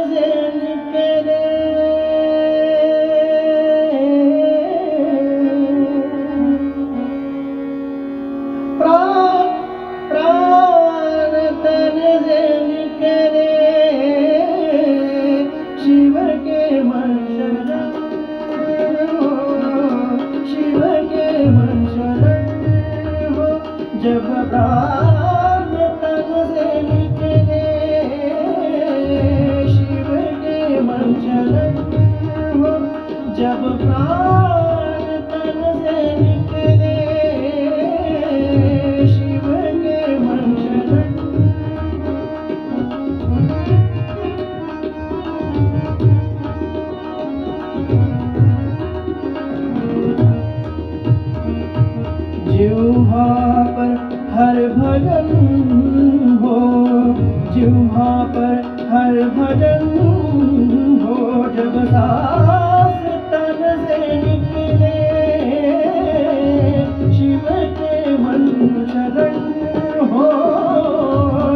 से निकले प्राण तन से निकले शिव के मन शरण हो, शिव के मन शरण हो। जब प्राण तन से निकले शिव के मन शरण हो, जब प्राण तन से निकले शिव के मन शरण। जिह्वा पर हर भजन हो, जिह्वा पर हर भजन हो। जब सांस तन से निकले शिव के मन शरण हो,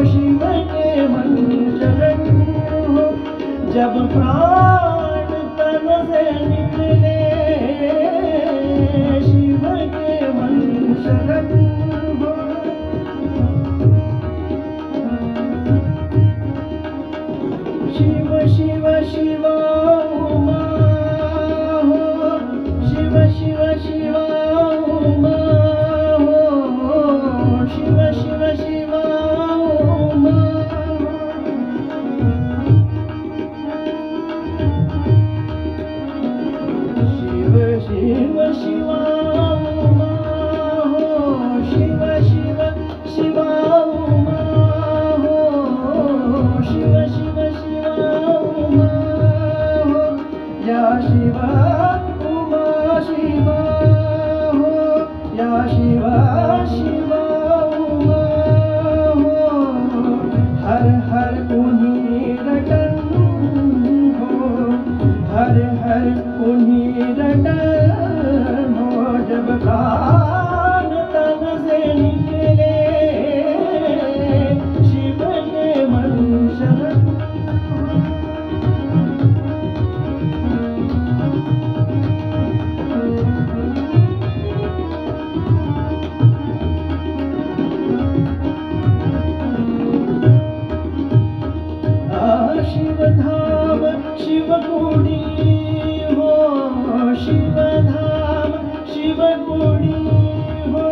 शिव के मन शरण हो। जब प्राण तन से निकले शिव के मन शरण हो। शिव शिव शिव उमा हो, शिव शिव शिव उमा हो, शिव शिव शिव उमा हो। शिव शिव शिव उमा हो, शिव शिव शिव उमा हो, शिव शिव शिव उमा हो। या शिव उमा शिव हो, या शिव शिव उमा हो। हर हर उन्हीं रटन हो, हर हर उन्हीं रटन हो। जब प्राण तन से निकले शिव के मन शरण। शिव धाम शिव कुड़ी हो, शिव धाम शिव कुड़ी हो।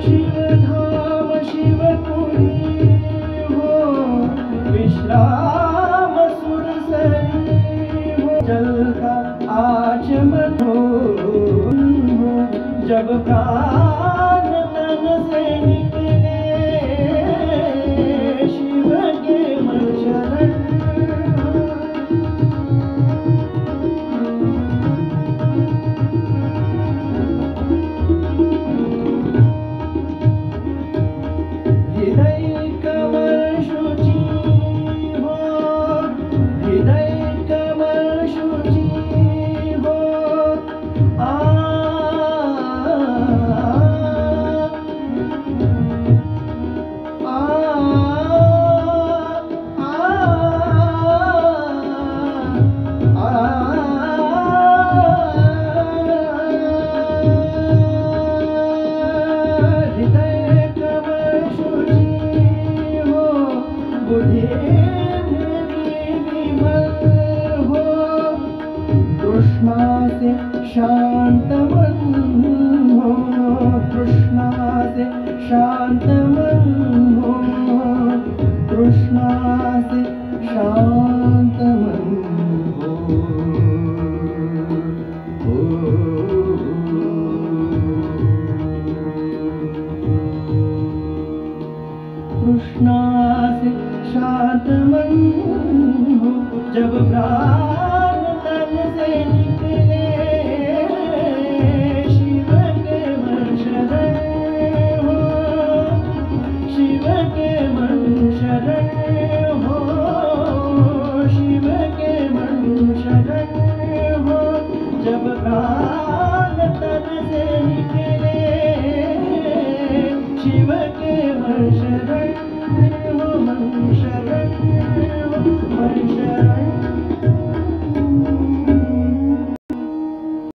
शिव धाम शिव पुरी हो, विश्राम सुरसरी हो। जल का आचमन हो, जब प्राण तन से निकले शिव के मन शरण। हृदय कमल शुचि हो, हृदय कमल शुचि हो। तृष्णा से शांत मन हो, तृष्णा से शांत मन हो, तृष्णा से शांत मन हो। तृष्णा से शांत मन हो, जब